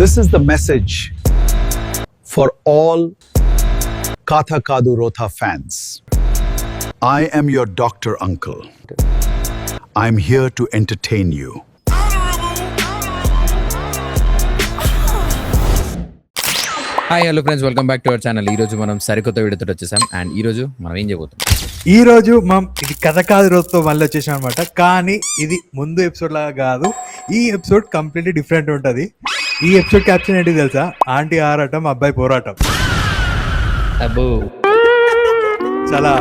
This is the message for all Katha Kadu Rotha fans. I am your doctor uncle. I'm here to entertain you. Hi hello friends, welcome back to our channel. ఈ రోజు మనం సరికొత్త వీడియోతో వచ్చేసాం. And ఈ రోజు మనం ఏం చేయబోతున్నాం, ఈ రోజు మనం ఇది కథ కాదు రోజుతో మళ్ళీ వచ్చేసాం అనమాట. కానీ ఇది ముందు ఎపిసోడ్ లాగా కాదు. ఈ ఎపిసోడ్ కంప్లీట్లీ డిఫరెంట్ ఉంటది. ఈ ఎపిసోడ్ క్యాప్షన్ ఏంటి తెలుసా? ఆంటీ ఆరాటం, అబ్బాయి పోరాటం. అబ్బో చాలా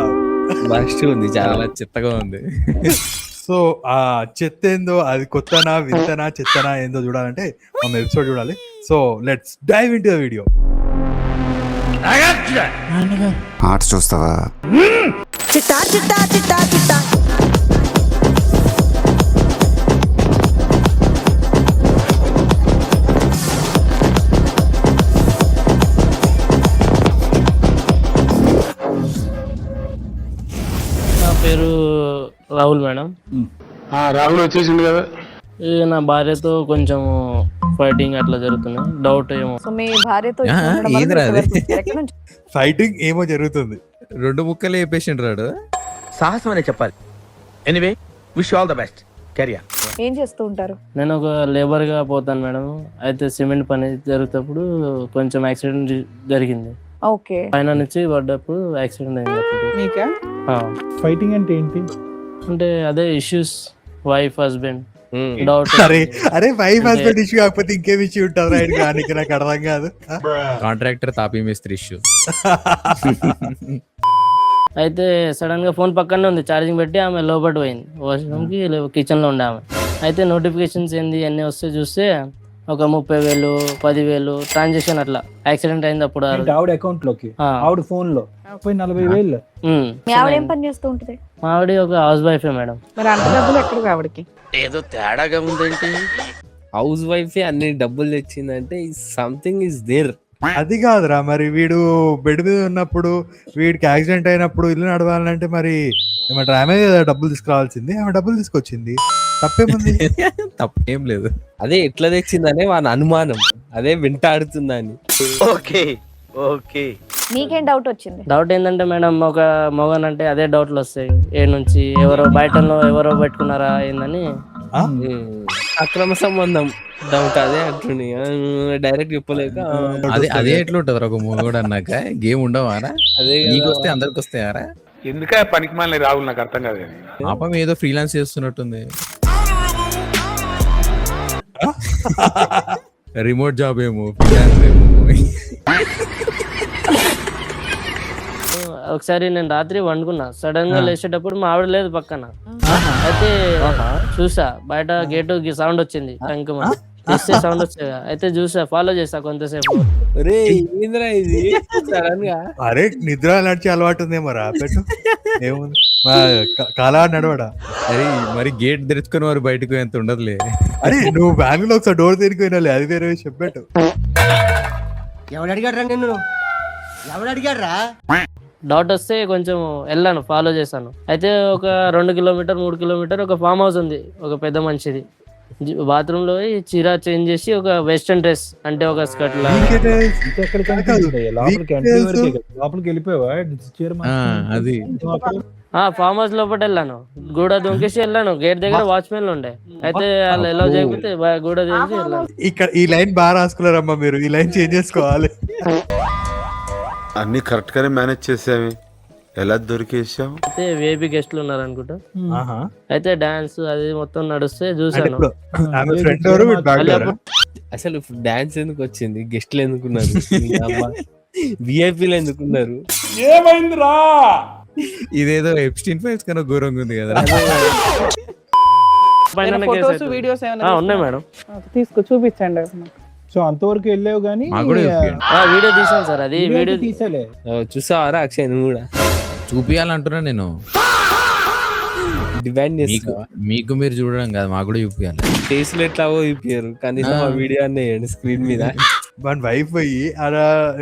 బస్ట్ ఉంది, చాలా చెత్తగా ఉంది. సో ఆ చెత్త ఏందో, అది కొత్తనా వింతనా చెత్తనా ఏందో చూడాలంటే మనం ఎపిసోడ్ చూడాలి. So let's dive into the video. Arts చూస్తావా? చిట్టా చిట్టా చిట్టా చిట్టా నా పేరు రాహుల్ మేడం. రాహుల్ వచ్చేసిండు కదా. నా భార్యతో కొంచెం ఫైటింగ్ అట్లా జరుగుతున్నాయి. డౌట్ ఏమో. సో మీ భార్యతో ఏంద్రా అది? ఫైటింగ్ ఏమో జరుగుతుంది. 2 ముక్కలు వేపేసిండు రాడు. సాహసం అనే చెప్పాలి. Anyway, wish all the best. Career. ఏం చేస్తూ ఉంటారు? నేను ఒక లేబర్ గా పోతాను మేడం. అయితే సిమెంట్ పని జరుగుతప్పుడు కొంచెం యాక్సిడెంట్ జరిగింది. ఓకే. పైన నుంచి పడ్డప్పుడు యాక్సిడెంట్ అయింది. నీకా ఆ. ఫైటింగ్ అంటే ఏంటి? అంటే అదే ఇష్యూస్, వైఫ్ హస్బెండ్ డౌట్. అరే అరే వైఫ్ హస్బెండ్ ఇష్యూ కాకపోతే ఇంకేం ఇష్యూ ఉంటుంది రైట్? కానీ నాకు అర్థం కాదు. కాంట్రాక్టర్ తాపీ మేస్త్రి ఇష్యూ. అయితే సడన్ గా ఫోన్ పక్కనే ఉంది, ఛార్జింగ్ పెట్టి ఆమె లోపల పోయింది. వాష్రూమ్కి కిచెన్ లో ఉండే ఆమె. అయితే నోటిఫికేషన్స్ ఏంది అన్ని వస్తే చూస్తే ఒక 30,000 10,000 ట్రాన్సాక్షన్ అట్లా యాక్సిడెంట్ అయింది అప్పుడు. ఆవిడ అకౌంట్ లోకి, ఆవిడ ఫోన్ లో 40,000. మీ ఆవిడ ఏం పని చేస్తూ ఉంటుంది? మా ఆవిడ ఒక హౌస్ వైఫే మేడం. మరి అంత డబ్బులు ఎక్కడ ఆవిడకి? ఏదో తేడాగా ఉందేంటి? హౌస్ వైఫ్ అన్ని డబ్బులు తెచ్చిందంటే సంథింగ్ ఇస్ దేర్. అది కాదురా, మరి వీడు బెడ్ మీద ఉన్నప్పుడు, వీడికి యాక్సిడెంట్ అయినప్పుడు ఇల్లు నడవాలంటే మరి ఏమంటారు, ఆమె కదా డబ్బులు తీసుకురావాల్సింది. ఆమె డబ్బులు తీసుకొచ్చింది, తప్పేముంది? తప్పేం లేదు. అదే ఎట్లా తెచ్చిందనే వాళ్ళ అనుమానం, అదే వెంటాడుతుందని. Okay okay. మీకేం డౌట్ వచ్చింది? డౌట్ ఏంటంటే మేడం, ఒక మొగన్ అంటే అదే డౌట్లు వస్తాయి. ఏ నుంచి ఎవరో బయటలో ఎవరో పెట్టుకున్నారా ఏందని. అక్రమ సంబంధం డౌట్ అదే అంటుంది. డైరెక్ట్ చెప్పలేక అదే ఎట్లా ఉంటది ఒక మూడు అన్నాక గేమ్ ఉండవారా? అదే నీకు వస్తే అందరికి వస్తాయారా? ఎందుక పనికి మాలిన రాహుల్, నాకు అర్థం కాదు. పాపం ఏదో ఫ్రీలాన్స్ చేస్తున్నట్టుంది. రిమోట్ జాబ్ ఏమో, ఫ్రీలాన్స్ ఏమో. ఒకసారి నేను రాత్రి వండుకున్నా, సడన్ గా లేచేటప్పుడు మా ఆవిడ లేదు పక్కన. అయితే చూసా బయట గేటు సౌండ్ వచ్చింది, టంకుమని చేస్తే సౌండ్ వచ్చేది. అయితే చూసా, ఫాలో చేసా కొంతసేపు. ఇది సడన్ గా అరే నిద్ర నడిచే అలవాటు ఉందేమో రా, పెట్టు. ఏముంది, కాలా నడవడా? అరే మరి గేట్ తెరుచుకొని వారు బయటకు ఎంత ఉండదులే. అరే నువ్వు బ్యాంకులో ఒకసారి డోర్ తెరిపోయినా, అది వేరే విషయం. పెట్టు. ఎవడు అడిగాడ్రా నిన్ను? ఎవడు అడిగాడ్రా? డౌట్ వస్తే కొంచెం వెళ్ళాను, ఫాలో చేశాను. అయితే ఒక 2 కిలోమీటర్ 3 కిలోమీటర్ ఒక ఫామ్ హౌస్ ఉంది, ఒక పెద్ద మనిషిది. బాత్రూమ్ లో చీర చేంజ్ చేసి ఒక వెస్టర్న్ డ్రెస్ అంటే ఒక స్కర్ట్ లా. లోపలికి వెళ్ళిపోయావా? అది ఫామ్ హౌస్ లోపల వెళ్ళాను, గూడ దొంకేసి వెళ్ళాను. గేట్ దగ్గర వాచ్మెన్ ఉండే, అయితే వాళ్ళు ఎలా చేయకపోతే గూడ దొంకేసి వెళ్ళాను. ఇక్కడ ఈ లైన్ బాగా రాసుకున్నారమ్మా మీరు, ఈ లైన్ చేంజ్ చేసుకోవాలి. అన్ని కరెక్ట్ గానే మేనేజ్ చేసావి, ఎలా దొరికేసావు? అయితే వేబీ గెస్ట్లు ఉన్నారు అనుకుంటా. అయితే డాన్స్ అది మొత్తం నడుస్తే చూసాను. అసలు డాన్స్ ఎందుకు వచ్చింది? గెస్ట్లు ఎందుకున్నారు? విఐపీలు ఎందుకున్నారు? ఏమైందిరా? ఇదేదో ఎప్స్టీన్ ఫైల్స్ కన్నా ఘోరంగా ఉంది కదా. వీడియోస్ ఉన్నాయి మేడం, తీసుకో చూపించండి. సో అంతవరకు వెళ్ళావు కానీ వీడియో తీసాను సార్. అది వీడియో తీసేలే. చూసావారా అక్షయ్? నువ్వు కూడా చూపియాలంటున్నా నేను. డిమాండ్ చేస్తా. మీకు మీరు చూడడం కాదు, మాకు కూడా చూపియాలి. ఫేస్లు ఎట్లావో చూపించారు, కానీ వీడియో అన్నీ స్క్రీన్ మీద. మన వైఫ్ పోయి ఆడ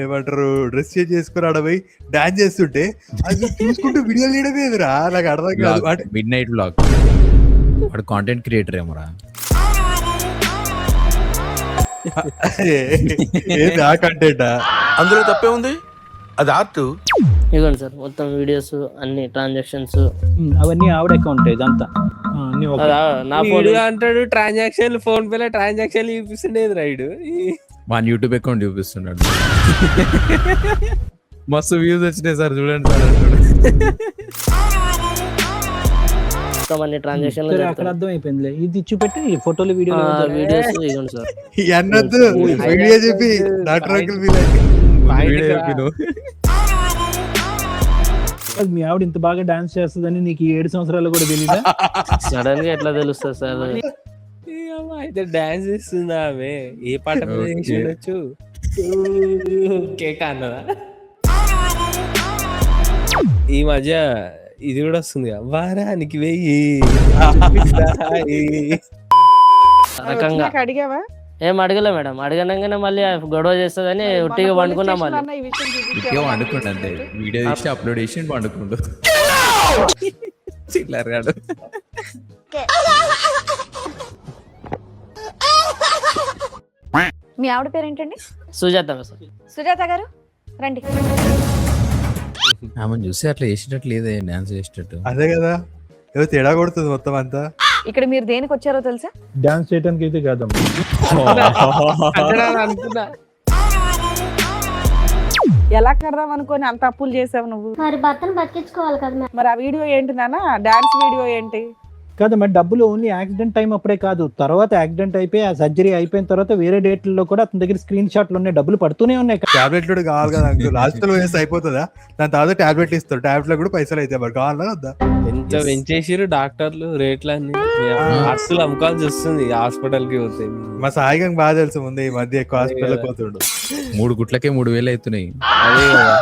ఏమంటారు డ్రెస్ చేంజ్ చేసుకుని ఆడ పోయి డాన్స్ చేస్తుంటే అది చూసుకుంటూ వీడియో తీయడమేదిరా, నాకు అర్థం కాదు. Mid night vlog. వాడు కాంటెంట్ క్రియేటర్ ఏమోరా. ఏంది ఆ కంటెంటా? అందులో తప్పే ఉంది, అది ఆర్ట్. ఇదిగోండి సార్ మొత్తం వీడియోస్ అన్ని ట్రాన్సాక్షన్స్ అవన్నీ ఆవిడ అకౌంట్ ఇదంతా అన్ని ఓకే. నా ఫోన్ వీడు అంటాడు ట్రాన్సాక్షన్, ఫోన్ పేలో ట్రాన్సాక్షన్ చూపిస్తుండేది రైడు. వాని యూట్యూబ్ అకౌంట్ చూపిస్తున్నాడు. మస్తు వ్యూస్ వచ్చినాయి సార్ చూడండి సార్ అంటాడు. మొత్తం అన్ని ట్రాన్సాక్షన్లు సరే, అక్కడ అర్థం అయిపోయిందిలే. ఇది చూపెట్టి ఫోటోలు వీడియో వీడియోస్ ఇదిగోండి సార్. ఈ అన్నద్దు వీడియో చెప్పి డాక్టర్ అంకుల్ ఫీల్ వీడియో చెప్పిను. మీ ఆవిడ ఇంత బాగా డాన్స్ చేస్తుందని నీకు ఈ 7 సంవత్సరాలు కూడా తెలియదా? సడన్ గా ఎట్లా తెలుస్తుంది సార్? అయితే డాన్స్ చేస్తుంది ఆమె. ఏ పాట మీద చేసి ఉండొచ్చు? కేక్ అన్నదా? ఈ మధ్య ఇది కూడా వస్తుంది కదా, వారానికి 1000 రకంగా అడిగావా? ఏం అడగలే మేడం. అడగనంగానే మళ్ళీ గొడవ చేస్తుందని ఒట్టిగా వండుకున్నాం. మళ్ళీ ఈ విషయం చూపించావా? ఇంకేం వండుకోండి అంతే. వీడియో తీసి అప్లోడ్ చేసి వండుకుండు. చిల్లర గాడు. మీ ఆవిడ పేరు ఏంటండి? సుజాత సార్. సుజాత గారు రండి. ఆమె చూసి అట్లా చేసేటట్టు లేదే, డాన్స్ చేసేటట్టు. అదే కదా, ఏదో తేడా కొడుతుంది మొత్తం అంతా. ఇక్కడ మీరు దేనికి వచ్చారో తెలుసా? డాన్స్ చేయడానికి అయితే కాదమ్మా. అనుకున్నా. ఎలా కడదాం అనుకొని అంత అప్పులు చేసావు నువ్వు? మరి భర్తను బతికించుకోవాలి కదా. మరి ఆ వీడియో ఏంటి నాన్న? డాన్స్ వీడియో ఏంటి? కాదమ్మా, డబ్బులు ఓన్లీ యాక్సిడెంట్ టైం అప్పుడే కాదు, తర్వాత యాక్సిడెంట్ అయిపోయి ఆ సర్జరీ అయిపోయిన తర్వాత వేరే డేట్లలో కూడా అతని దగ్గర స్క్రీన్ షాట్లు ఉన్నాయి, డబ్బులు పడుతూనే ఉన్నాయి. టాబ్లెట్లు కావాలి కదా అంకుల్, హాస్పిటల్ వేస్తే అయిపోతుందా? దాని తర్వాత టాబ్లెట్ ఇస్తారు, టాబ్లెట్ కూడా పైసలు అయితే మరి కావాలా వద్దా? ఎంత పెంచేసిరు డాక్టర్లు రేట్లన్నీ. ఆస్తులు అమ్ముకోవాల్సి వస్తుంది హాస్పిటల్ కి పోతే. మా సాయిగా బాగా తెలుసు ముందే ఈ మధ్య ఎక్కువ హాస్పిటల్ పోతుండు. 3 గుట్లకే 3000 అవుతున్నాయి. అదే కదా.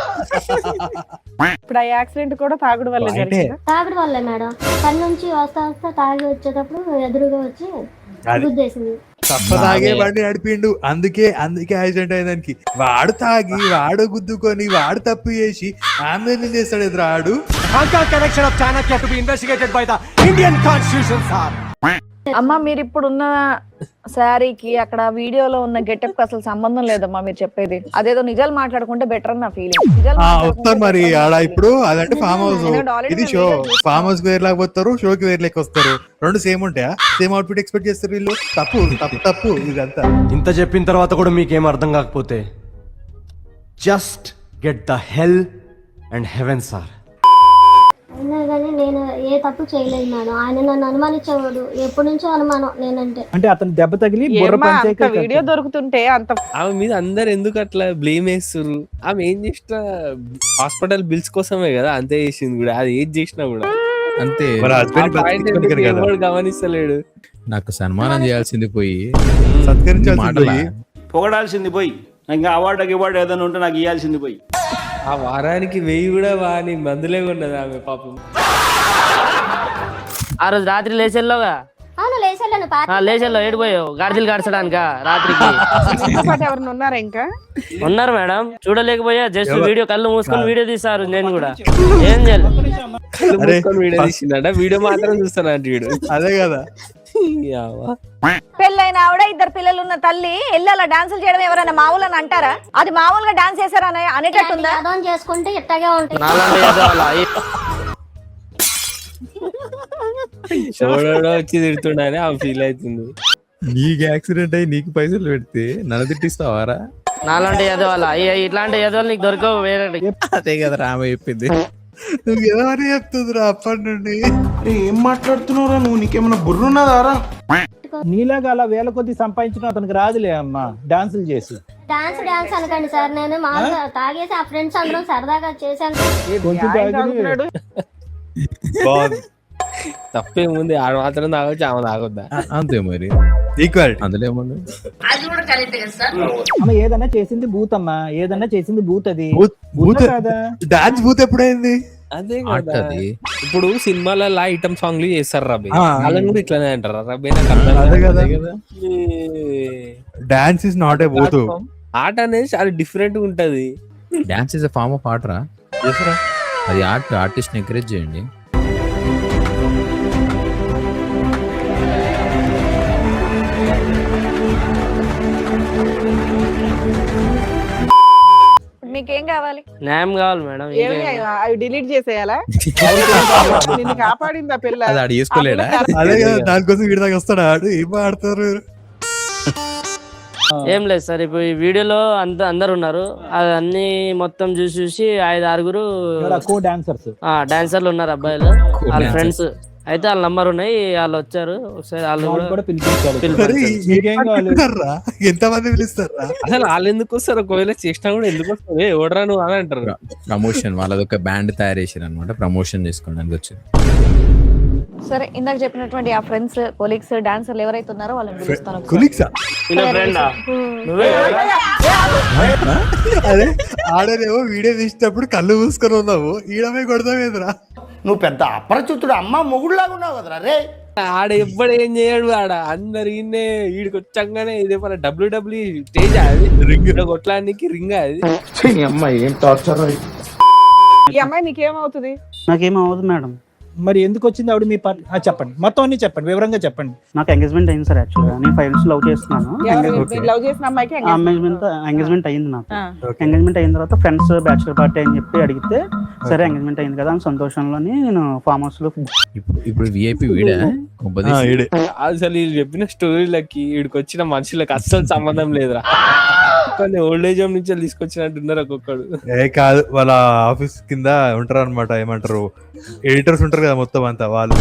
ఇప్పుడు ఆ యాక్సిడెంట్ కూడా తాగుడు వల్ల జరిగిందా? తాగడం వల్లే మేడం. పని నుంచి వస్తా తాగి వచ్చేటప్పుడు ఎదురుగా వచ్చి గుద్దేసింది. తప్ప తాగే బండి నడిపిండు, అందుకే యాక్సిడెంట్ అయ్యేదానికి. వాడు తాగి వాడు గుద్దుకొని వాడు తప్పు చేసి ఆమె చేస్తాడు ఎదురు ఆడు. అమ్మా మీరు ఇప్పుడు ఉన్న శారీకి అక్కడ వీడియోలో ఉన్న గెటప్ అసలు సంబంధం లేదమ్మా మీరు చెప్పేది. అదేదో నిజాలు మాట్లాడుకుంటే బెటర్ అని నా ఫీలింగ్. వస్తారు మరి ఆడ ఇప్పుడు అదంటే ఫామ్ హౌస్, ఇది షో. ఫామ్ హౌస్ కి వేరు లేకపోతారు, షోకి వేరు లెక్క వస్తారు. రెండు సేమ్ ఉంటాయా? సేమ్ అవుట్ఫిట్ ఎక్స్పెక్ట్ చేస్తారు వీళ్ళు. తప్పు తప్పు తప్పు ఇదంతా. ఇంత చెప్పిన తర్వాత కూడా మీకేం అర్థం కాకపోతే just get the hell and heaven sir. అయినా కానీ నేను ఏ తప్పు చేయలేదు మేడం. ఆయన నన్ను అనుమానించేవాడు, ఎప్పటి నుంచో అనుమానం నేనంటే. అంటే అతను దెబ్బ తగిలి బుర్ర అంత వీడియో దొరుకుతుంటే అంత ఆమె మీద అందరు ఎందుకు అట్లా బ్లేమ్ వేస్తున్నారు? ఆమె ఏం చేసినా హాస్పిటల్ బిల్స్ కోసమే కదా అంతే చేసింది కూడా. అది ఏది చేసినా కూడా అంతే. ఎవరు గమనిస్తలేడు. నాకు సన్మానం చేయాల్సింది పోయి సత్కరించాల్సింది పొగడాల్సింది పోయి, ఇంకా అవార్డు ఏదైనా ఉంటే నాకు ఇవ్వాల్సింది పోయి. ఆ వారానికి 1000 కూడా వాని మందులే ఉన్నది ఆమె పాపం. ఆ రోజు రాత్రి లేచెల్లోగా అవును లేచెళ్ళను. లేచెల్లో ఏడిపోయావు గాడిదలు గాడ్చడానికా రాత్రికి? ఎవరిని ఉన్నారా ఇంకా? ఉన్నారు మేడం, చూడలేకపోయా. జస్ట్ వీడియో కళ్ళు మూసుకొని వీడియో తీసారు. నేను కూడా ఏం చేయాలి? వీడియో తీసిందట, వీడియో మాత్రం చూస్తాను అంటే వీడు. అదే కదా. పెళ్ళైన ఆవిడ 2 పిల్లలు ఉన్న తల్లి ఎల్లి అలా డాన్సులు చేయడం ఎవరైనా మామూలు అని అంటారా? అది మామూలుగా డాన్స్ చేశారని అనేటట్టుందా? అదం చేసుకుంటే ఇట్టగే ఉంటాయి. నాలాంటి ఎదవలా? చూడడం వచ్చి తిడుతుండని ఆమె ఫీల్ అవుతుంది. నీకు యాక్సిడెంట్ అయ్యి నీకు పైసలు పెడితే నన్ను తిట్టిస్తావారా? నాలాంటి ఎదవాలా? ఇట్లాంటి ఎదవలు నీకు దొరకవు వేరే. అదే కదా రామ చెప్పింది. నువ్వు ఎవరు చెప్తుందిరా అప్పటి నుండి? ఏం మాట్లాడుతున్నావురా నువ్వు? నీకేమన్నా బుర్రున్నదారా? నీలాగా అలా వేల కొద్ది సంపాదించడం అతనికి రాదులే అమ్మా, డాన్సులు చేసి. డాన్స్ అనకండి సార్, నేను మామూలుగా తాగేసి ఆ ఫ్రెండ్స్ అందరం సరదాగా చేశాను. కొంచెం తాగి తప్పేముంది, ఆడ మాత్రం తాగొచ్చు, ఆమె తాగొద్దా? అంతే మరి, ఈక్వల్. అందులో ఏమన్నా అమ్మ ఏదన్నా చేసింది బూత్ అమ్మా, ఏదన్నా చేసింది బూత్. అది కదా డాన్స్ బూత్ ఎప్పుడైంది? అదే కదా. ఇప్పుడు సినిమాలలో ఐటమ్ సాంగ్లు చేస్తారు రబీ, వాళ్ళని కూడా ఇట్లానే అంటారు Rabi. Dance is not a booth. Art అనేది చాలా డిఫరెంట్ ఉంటది. Dance is a form of art రా. అది ఆర్ట్. ఆర్టిస్ట్ ని ఎంకరేజ్ చేయండి. మీకేం కావాలి? న్యాయం కావాలి మేడం. అవి డిలీట్ చేసేయాలా? నిన్ను కాపాడిందా పిల్ల? అది ఆడు చేసుకోలేడా? అదే కదా, దానికోసం వీడి దాకా వస్తాడా ఆడు? ఏం ఆడతారు? ఏం లేదు సార్, ఇప్పుడు ఈ వీడియోలో అందరు ఉన్నారు, అది అన్ని మొత్తం చూసి 5-6 డాన్సర్స్ డాన్సర్లు ఉన్నారు అబ్బాయిలు, వాళ్ళ ఫ్రెండ్స్. అయితే వాళ్ళ నంబర్ ఉన్నాయి, వాళ్ళు వచ్చారు. ఒకసారి వాళ్ళు కూడా ఎంత మంది పిలుస్తారా? అసలు వాళ్ళు ఎందుకు వస్తారు? ఒకవేళ చేసినా కూడా ఎందుకు వస్తారు? ఎవడరా నువ్వు అని అంటారు. ప్రమోషన్ వాళ్ళది ఒక బ్యాండ్ తయారు చేసారు అనమాట, ప్రమోషన్ చేసుకోవడానికి వచ్చింది. సరే, ఇందాక చెప్పినటువంటి ఆ ఫ్రెండ్స్, కొలీగ్స్, డాన్సర్లు ఎవరైతే ఉన్నారో వాళ్ళని పిలుస్తాను. అదే ఆడనేమో వీడియో తీసేటప్పుడు కళ్ళు మూసుకొని ఉన్నావు, ఈడమే కొడతావేంద్రా? నువ్వు పెద్ద అపరిచితుడు అమ్మ మొగుడులాగా ఉన్నావు కదరా రే. ఆడ ఎవ్వడు ఏం చేయడు. ఆడ అందరు ఈడికి వచ్చాగానే ఇదే మన WWE స్టేజ్ అది, రింగ్ కొట్టడానికి రింగ్ అది. అమ్మాయి ఏం టార్చర్. ఈ అమ్మాయి నీకేమవుతుంది? నాకేమవుతుంది మేడం. మరి ఎందుకు వచ్చింది ఆవిడ మీ చెప్పండి, మొత్తం అన్ని చెప్పండి, వివరంగా చెప్పండి. నాకు ఎంగేజ్మెంట్ అయింది సార్. యాక్చువల్గా నేను 5 years లవ్ చేస్తున్నాను. లవ్ చేసిన అమ్మాయికి ఎంగేజ్మెంట్ అయింది నాకు. ఎంగేజ్మెంట్ అయిన తర్వాత ఫ్రెండ్స్ బ్యాచులర్ పార్టీ అని చెప్పి అడిగితే సరే ఎంగేజ్మెంట్ అయింది కదా అని సంతోషంలోని నేను ఫామ్ హౌస్ లో. ఇప్పుడు విఐపి వీడే అసలు వీళ్ళు చెప్పిన స్టోరీలకి వీడికి వచ్చిన మనుషులకు అస్సలు సంబంధం లేదురా. కానీ ఓల్డ్ ఏజ్ హోమ్ నుంచి తీసుకొచ్చినట్టున్నారు ఒక్కొక్కడు. కాదు, వాళ్ళ ఆఫీస్ కింద ఉంటారు అనమాట, ఏమంటారు ఎడిటర్స్ ఉంటారు కదా మొత్తం అంతా వాళ్ళు.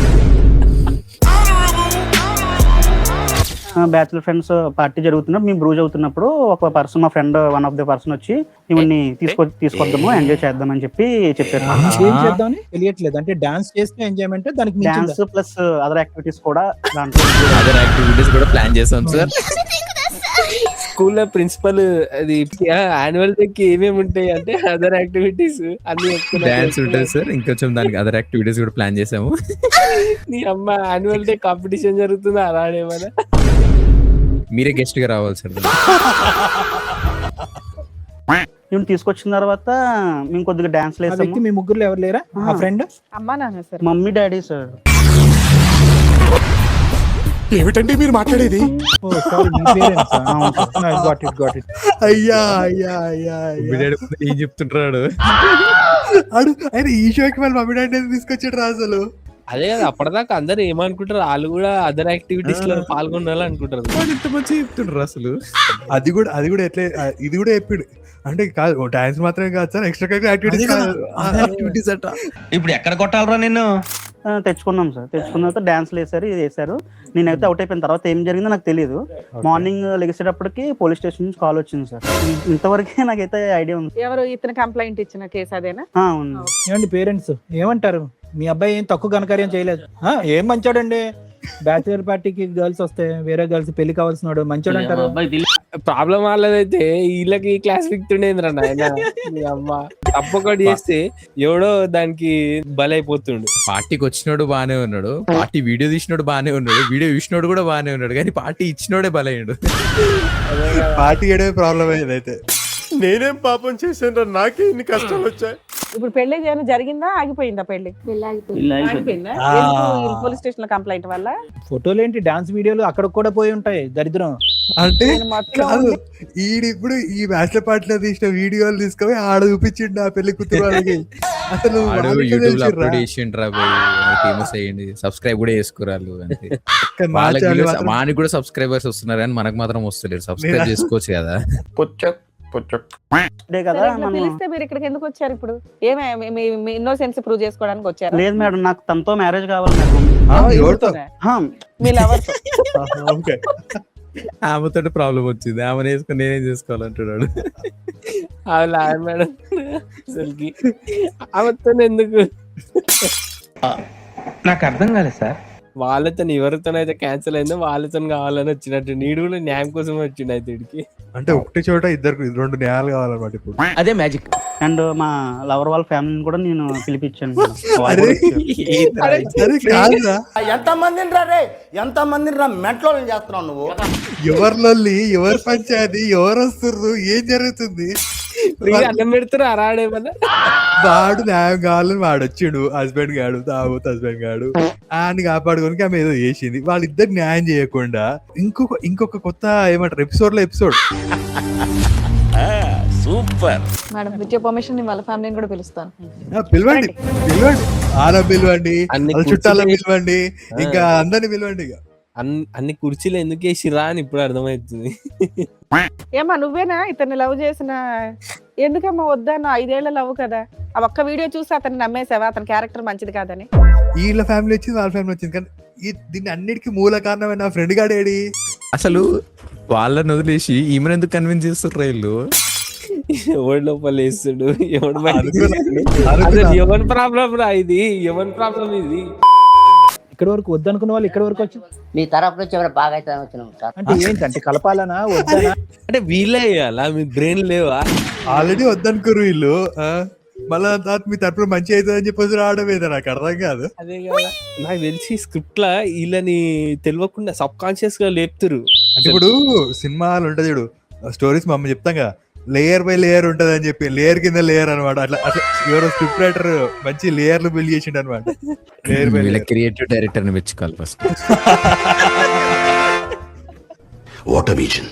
బ్యాచులర్ ఫ్రెండ్స్ పార్టీ జరుగుతున్నప్పుడు మేము బ్రూజ్ అవుతున్నప్పుడు ఒక పర్సన్, మా friend one of the person వచ్చి ఇవన్నీ తీసుకొద్దాము, ఎంజాయ్ చేద్దాం అని చెప్పారు. ఏం చేద్దామని తెలియట్లేదు, అంటే డాన్స్ చేస్తే ఎంజాయ్మెంట్, దానికి డాన్స్ ప్లస్ అదర్ యాక్టివిటీస్ కూడా దాంట్లో ప్లాన్ చేసాం సార్. స్కూల్లో ప్రిన్సిపల్ అది యాన్యువల్ డే కి ఏమేమి ఉంటాయి అంటే అదర్ యాక్టివిటీస్ అన్ని డాన్స్ ఉంటుంది సార్, ఇంకొంచెం దానికి అదర్ యాక్టివిటీస్ కూడా ప్లాన్ చేసాము. నీ అమ్మ యాన్యువల్ డే కాంపిటీషన్ జరుగుతుంది అలాడేమన్నా? మీరే గెస్ట్ గా రావాలి సార్. మేము తీసుకొచ్చిన తర్వాత మేము కొద్దిగా డాన్స్ వేసాము. మీ ముగ్గురు ఎవరు లేరా? ఆ ఫ్రెండ్, అమ్మా నాన్న సార్, మమ్మీ డాడీ సార్. ఏమిటండి మీరు మాట్లాడేది? అయ్యా అయ్యా అయ్యా ఏం చెప్తుంటాడు ఆయన ఈ షోకి వాళ్ళు మమ్మీ డాడీ తీసుకొచ్చాడు రా అసలు. అదే కదా, అప్పటిదాకా అందరు ఏమనుకుంటారు, వాళ్ళు కూడా అదర్ యాక్టివిటీస్ లో పాల్గొనాలనుకుంటారు. ఇంత మంచిగా చెప్తుంటారు అసలు. అది కూడా ఎట్లా, ఇది కూడా చెప్పాడు అంటే కాదు డాన్స్ మాత్రమే కాదు సార్, ఎక్స్ట్రా యాక్టివిటీస్ అట్లా. ఇప్పుడు ఎక్కడ కొట్టాలరా నిన్ను? తెచ్చుకున్నాం సార్. తెచ్చుకున్న తర్వాత డాన్స్లు వేసారు, ఇది వేసారు. నేనైతే అవుట్ అయిపోయిన తర్వాత ఏం జరిగిందో నాకు తెలియదు. మార్నింగ్ లెగిసేటప్పటికి పోలీస్ స్టేషన్ నుంచి కాల్ వచ్చింది సార్. ఇంతవరకే నాకైతే ఐడియా ఉంది. ఎవరు ఇతను కంప్లైంట్ ఇచ్చిన కేసు అదేనా? అవును. ఏమండి పేరెంట్స్ ఏమంటారు? మీ అబ్బాయి ఏం తక్కువ ఘనకార్యం చేయలేదు, ఏం మంచోడండి. బ్యాచులర్ పార్టీకి గర్ల్స్ వస్తే వేరే గర్ల్స్ పెళ్లి కావాల్సినాడు, మంచోడు అంటారు. ప్రాబ్లం వాళ్ళదైతే వీళ్ళకి క్లాస్ విక్తుండేంద్ర నాయన. అమ్మ తప్పొకటి చేస్తే ఎవడో దానికి బలైపోతుండు. పార్టీకి వచ్చినోడు బానే ఉన్నాడు, పార్టీ వీడియో తీసినోడు బానే ఉన్నాడు, వీడియో చూసినోడు కూడా బానే ఉన్నాడు, కానీ పార్టీ ఇచ్చినోడే బలయ్యాడు. పార్టీ చేయడమే ప్రాబ్లం అయితే. నేనేం పాపం చేశాను, నాకే ఇన్ని కష్టాలు వచ్చాయి. ఇప్పుడు పెళ్లి జరిగిందా, ఆగిపోయిందా? పెళ్లి ఆగిపోయిందా? పోలీస్ స్టేషన్ లో కంప్లైంట్ వల్ల. ఫోటోలు ఏంటి, డాన్స్ వీడియోలు అక్కడ కూడా పోయి ఉంటాయి, దరిద్రం. అంటే కాదు, ఈడిప్పుడు ఈ బ్యాచులర్ పార్టీలో తీసిన వీడియోలు తీసుకొని ఆడ చూపించిండు ఆ పెళ్లి కూతురు వాళ్ళకి. అసలు యూట్యూబ్ లో అప్లోడ్ చేసిండ్రా, ఫేమస్ అయ్యండి, సబ్స్క్రైబ్ కూడా చేసుకోరాలు. వానికి కూడా సబ్స్క్రైబర్స్ వస్తున్నారు కానీ మనకు మాత్రం వస్తలేరు. సబ్స్క్రైబ్ చేసుకోవచ్చు కదా. పిలిస్తే మీరు ఇక్కడికి ఎందుకు వచ్చారు? ఇప్పుడు ఏమే ఇన్నోసెన్స్ ప్రూవ్ చేసుకోవడానికి వచ్చారు? లేదు మేడం, నాకు తనతో మ్యారేజ్ కావాలి మేడం. మీ లవర్తో. ఆమెతో ప్రాబ్లం వచ్చింది, ఆమెను వేసుకుని నేనేం చేసుకోవాలంటున్నాడు. మేడం అసలుకి ఆమెతో ఎందుకు నాకు అర్థం కాలేదు సార్. వాళ్ళతో ఎవరితోనైతే క్యాన్సిల్ అయిందో వాళ్ళతో కావాలని వచ్చినట్టు, నీడు కూడా న్యాయం కోసం వచ్చిండు. అయితే వీడికి అంటే ఒకటి చోట ఇద్దరు 2 న్యాయాలు కావాలన్నమాట ఇప్పుడు. అదే మ్యాజిక్. అండ్ మా లవర్ వాళ్ళ ఫ్యామిలీని కూడా నేను పిలిపించాను. ఎంత మందిని రా రే, ఎంత మందిని రా మెట్లో చేస్తున్నావు నువ్వు? ఎవరిలో ఎవరు పంచాయతీ, ఎవరు వస్తుర్రు, ఏం జరుగుతుంది? అన్నం పెడుతున్నా అరాడేమన్నా. వాడు న్యాయం కావాలని వాడు వచ్చిండు, హస్బెండ్ గాడు, హస్బెండ్ గాడు అని కాపాడుకోనికి ఆమె ఏదో చేసింది, వాళ్ళిద్దరు న్యాయం చేయకుండా ఇంకొక కొత్త ఏమంటారు episode super. Madam with your permission నేను వాళ్ళ ఫ్యామిలీని కూడా పిలుస్తాను. పిలవండి ఆన పిలవండి, వాళ్ళ చుట్టాలను పిలవండి, ఇంకా అందరిని పిలవండి. ఇక అన్ని కుర్చీలు ఎందుకు వేసిరా అని ఇప్పుడు అర్థమవుతుంది. ఏమా నువ్వేనా ఇతన్ని లవ్ చేసిన? ఎందుకమ్మా వద్దాను, 5 ఏళ్ల లవ్ కదా. ఆ ఒక్క వీడియో చూసి అతన్ని నమ్మేసావా అతని క్యారెక్టర్ మంచిది కాదని? వీళ్ళ ఫ్యామిలీ వచ్చింది, వాళ్ళ ఫ్యామిలీ వచ్చింది, కానీ దీన్ని అన్నిటికీ మూల కారణమైన నా ఫ్రెండ్ గాడేడి. అసలు వాళ్ళని వదిలేసి ఈమెను ఎందుకు కన్విన్స్ చేస్తుర్రు వీళ్ళు? ఎవరి లోపల వేస్తాడు, ఎవడు ఎవరి ప్రాబ్లం రా ఇది, ఎవరి ప్రాబ్లం ఇది? ఇక్కడ వరకు వద్దనుకున్న వాళ్ళు ఇక్కడ వరకు వచ్చి మీ తరపు నుంచి ఎవరైనా బాగా అయితే వచ్చినాం సార్. అంటే ఏంటంటే కలపాలనా వద్దనా? అంటే వీళ్ళే వేయాలా, మీ బ్రెయిన్ లేవా? ఆల్రెడీ వద్దనుకోరు వీళ్ళు, మళ్ళా తర్వాత మీ తరపున మంచి అవుతుంది అని చెప్పేసి రావడం ఏదో నాకు అర్థం కాదు. అదే కదా నాకు తెలిసి స్క్రిప్ట్ లా వీళ్ళని తెలియకుండా సబ్ కాన్షియస్ గా లేపుతారు. అంటే ఇప్పుడు సినిమాలు ఉంటుంది చూడు, స్టోరీస్ మా అమ్మ చెప్తాం కదా, లేయర్ బై లేయర్ ఉంటది అని చెప్పి, లేయర్ కింద లేయర్ అనమాట. అట్లా ఎవరో స్క్రిప్ట్ రైటర్ మంచి లేయర్లు బిల్డ్ చేసిండు అనమాట. Layer by layer. Creative director ని మెచ్చుకోవాలి first. What a vision,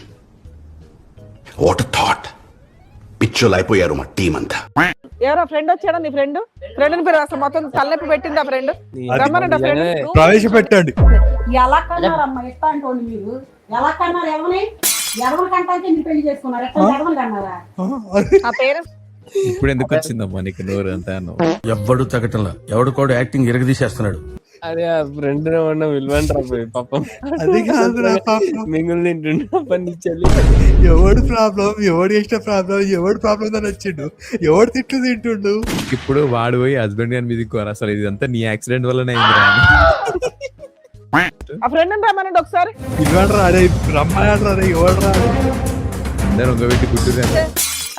what a thought. పిచ్చోలు అయిపోయారు మా టీం అంతా. ఎవరో ఫ్రెండ్ వచ్చాడా? నీ ఫ్రెండ్ పేరు అసలు మొత్తం తలనొప్పి పెట్టింది ఆ ఫ్రెండ్. ప్రవేశపెట్టండి. ఎలా కన్నారమ్మా ఎట్లా అంటోండి మీరు? ఎలా కన్నారు? ఎవరి కంటే పెళ్లి చేసుకున్నారు? ఆ పేరు ఇప్పుడు ఎందుకు వచ్చిందమ్మా నీకు నోరు అంతా? ఎవ్వడు తగ్గటంలా, ఎవడు కూడా యాక్టింగ్ ఇరగదీసేస్తున్నాడు. అదే ఆ ఫ్రెండ్ విలువంటారా పోయి పాపం. అది కాదురా మింగులు తింటుండే పండించాలి. ఎవడు ప్రాబ్లం, ఎవడు చేసిన ప్రాబ్లం, ఎవడు ప్రాబ్లం అని వచ్చిండు, ఎవడు తిట్లు తింటుండు. ఇప్పుడు వాడు పోయి హస్బెండ్ గారి మీదకి కోరు, అసలు ఇదంతా నీ యాక్సిడెంట్ వల్లనే అయింది. ఆ ఫ్రెండ్ రమ్మనండి ఒకసారి. పిలవండి రా, అరే రమ్మన్నాడు రా, ఎవడు రా? అందరూ ఒక పెట్టి కూర్చున్నారు.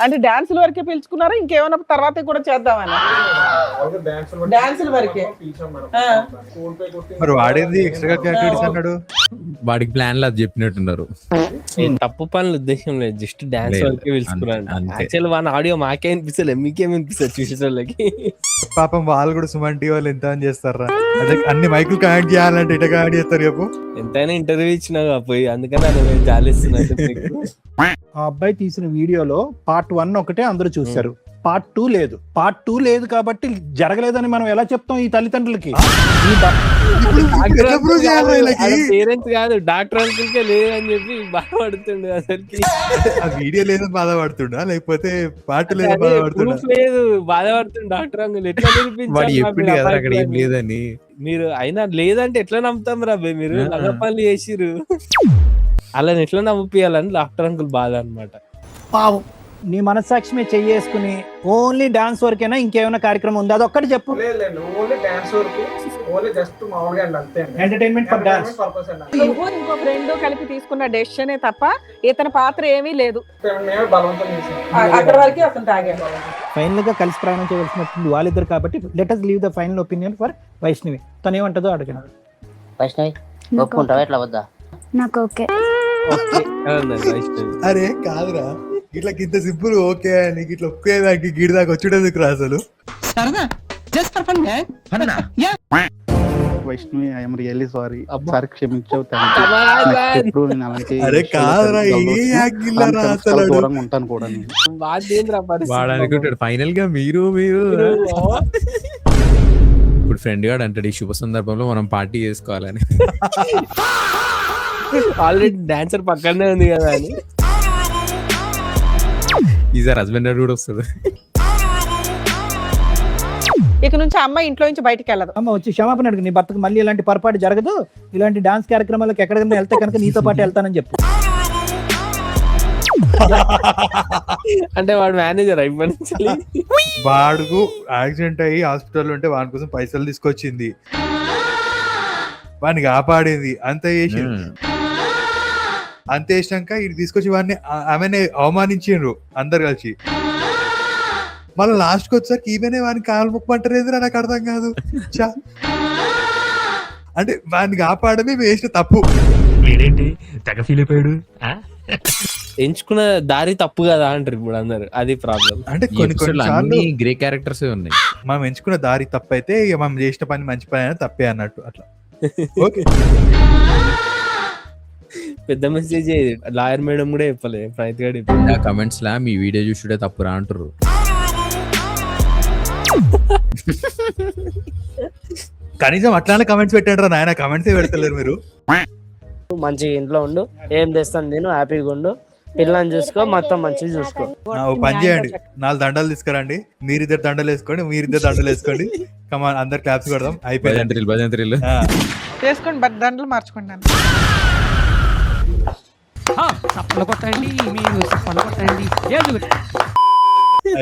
అంటే డాన్సుల వరకే పిలుచుకున్నారా, ఇంకేమైనా తర్వాత కూడా చేద్దామని? డాన్సుల వరకే. మరి వాడేది ఎక్స్ట్రా యాక్టివిటీస్ అన్నాడు. వాడికి ప్లాన్ లో అది చెప్పినట్టున్నారు. తప్పు పనుల ఉద్దేశం లేదు, జస్ట్ డాన్స్ వరకే పిలుచుకున్నాను. యాక్చువల్ వాళ్ళ ఆడియో మాకే వినిపిస్తలే, మీకేం వినిపిస్తుంది చూసేటోళ్ళకి? పాపం వాళ్ళు కూడా సుమన్ టీ వాళ్ళు ఎంత అని చేస్తారా? అదే అన్ని మైకులు కనెక్ట్ చేయాలంటే ఇట కనెక్ట్ చేస్తారు చెప్పు. ఎంతైనా ఇంటర్వ్యూ ఇచ్చినా పోయి, అందుకని నేను జాలిస్తున్నా. ఆ అబ్బాయి తీసిన వీడియోలో పార్ట్ 1 ఒకటే అందరూ చూశారు, పార్ట్ 2 లేదు. పార్ట్ 2 లేదు కాబట్టి జరగలేదని మనం ఎలా చెప్తాం ఈ తల్లిదండ్రులకి? పేరెంట్స్ కాదు, డాక్టర్ అంకుల్కే లేదని చెప్పి బాధపడుతుండే. అసలుకి ఆ వీడియో లేదని బాధపడుతుండా, లేకపోతే పార్ట్ లేదని బాధపడుతుండా? లేదు, బాధపడుతుంది డాక్టర్ అంకుల్. ఎట్లా నిరూపించారు లేదని? మీరు అయినా లేదంటే ఎట్లా నమ్ముతాం రాబాయ్? మీరు పనులు చేసిరు, అలా ఎట్లా నమ్మిపియాలని డాక్టర్ అంకుల్ బాధ అనమాట. పావు నీ మనస్సాక్షి చేసుకుని ఓన్లీ డాన్స్ వరకేనా, ఇంకేమైనా కార్యక్రమం ఉంది? అదొక్కటి చెప్పు. Entertainment for dance. నువ్వు ఇంకో ఫ్రెండ్ కలిపి తీసుకున్న డెసిషన్ తప్ప ఇతని పాత్ర ఏమీ లేదు. అక్కడ వరకే అతను తాగాడు. ఫైనల్ గా కలిసి ప్రయాణం చేయవలసినట్టు వాళ్ళిద్దరు కాబట్టి let us leave the final opinion for Vaishnavi. తను ఏమంటుందో అడగండి. వైష్ణవి ఒప్పుకుంటావా ఎట్లా వద్దా? నాకు ఓకే. అరే కాదురా, ఇట్లా ఇంత సింపుల్ ఓకే అని ఇట్లా ఒక్కేదానికి గిడి దాకా వచ్చేందుకు రా అసలు? Vaishnavi I'm really sorry sir, క్షమించావు. అరే కాదురా, దూరంగా ఉంటాను కూడా. వాడు అనుకుంటాడు ఫైనల్ గా మీరు ఇప్పుడు ఫ్రెండ్ గాడు అంటాడు ఈ శుభ సందర్భంలో మనం పార్టీ చేసుకోవాలని. ఆల్రెడీ డాన్సర్ పక్కనే ఉంది కదా అని. ఈసారి హస్బెండ్ కూడా వస్తుంది. ఇక నుంచి అమ్మ ఇంట్లో నుంచి బయటకు వెళ్ళదు. అమ్మ వచ్చి క్షమాపణ అడుగు, నీ భర్తకు మళ్ళీ ఇలాంటి పొరపాటు జరగదు, ఇలాంటి డాన్స్ కార్యక్రమాలకు ఎక్కడికైనా వెళ్తే కనుక నీతో పాటు వెళ్తానని చెప్పు. అంటే వాడు మేనేజర్ అయిపోయి వాడుకు యాక్సిడెంట్ అయ్యి హాస్పిటల్ ఉంటే వాడి కోసం పైసలు తీసుకొచ్చింది, వాడిని కాపాడింది, అంత చేసి అంత చేసినాక ఇది తీసుకొచ్చి వాడిని ఆమెనే అవమానించిండ్రు అందరు కలిసి. మళ్ళీ లాస్ట్కి వచ్చేసరికి ఈమెనే వాడిని కాలు ముక్కమంటారేంద్రా, నాకు అర్థం కాదు. అంటే వాడిని కాపాడమే వేసిన తప్పు. వీడేంటి తెగ ఫీల్ అయిపోయాడు. ఎంచుకున్న దారి తప్పు కదా అంటారు ఇప్పుడు అందరు, అది ప్రాబ్లం. అంటే ఈ కొన్ని episode లో సార్లు అన్ని గ్రే క్యారెక్టర్స్ ఉన్నాయి. మనం ఎంచుకున్న దారి తప్పైతే ఇక మనం చేసిన పని మంచి పని అయినా తప్పే అన్నట్టు అట్లా. ఓకే పెద్ద మెసేజ్ లాయర్ మేడం కూడా చెప్పలే, ప్రైత్ గారు చెప్పాలి. ఆ కమెంట్స్ లా మీ వీడియో చూసుడే తప్పురా అంటారు. కనీసం అట్లానే కమెంట్స్ పెట్టాడు నాయన, కమెంట్స్ పెడతలేరు మీరు. మంచిగా ఇంట్లో ఉండు, ఏం తెస్తాను నేను, హ్యాపీగా ఉండు, పిల్లల్ని చూసుకో, మొత్తం మంచిగా చూసుకో. ఓ పని చేయండి, 4 దండలు తీసుకురండి, మీరిద్దరు దండలు వేసుకోండి, మీరిద్దరు దండలు వేసుకోండి. కమాన్ అందరు క్లాప్స్ కొడదాం. అయిపోయింది భజంత్రీలు చేసుకోండి, బట్ దాంట్లో మార్చుకుంటాను.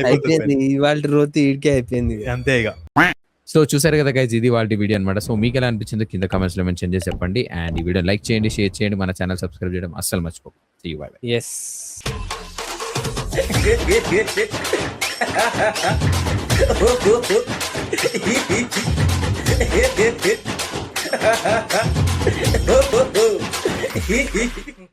అయిపోయింది ఇవాళ రోజు ఇడికే అయిపోయింది అంతే ఇక. సో చూసారు కదా గైస్, ఇది వాళ్ళ వీడియో అనమాట. సో మీకు ఎలా అనిపించిందో కింద కామెంట్స్ లో మెన్షన్ చేసి చెప్పండి. అండ్ ఈ వీడియో లైక్ చేయండి, షేర్ చేయండి, మన ఛానల్ సబ్స్క్రైబ్ చేయడం అస్సలు మర్చిపోకండి. See you, bye bye. Yes.